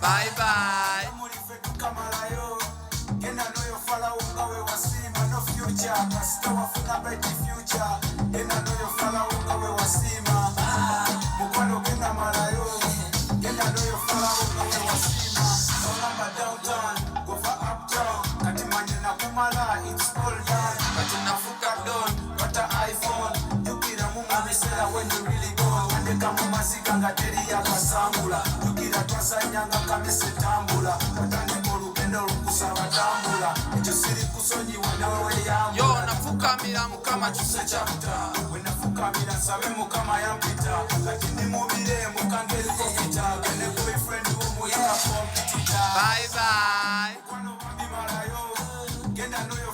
Bye bye. Yo nafukamira mukama chusechakuta wenafukamira nsabe mukama yampita lakini mubire mukangeri kopita gende boyfriend womuya kompitita. Bye bye. Genda no yo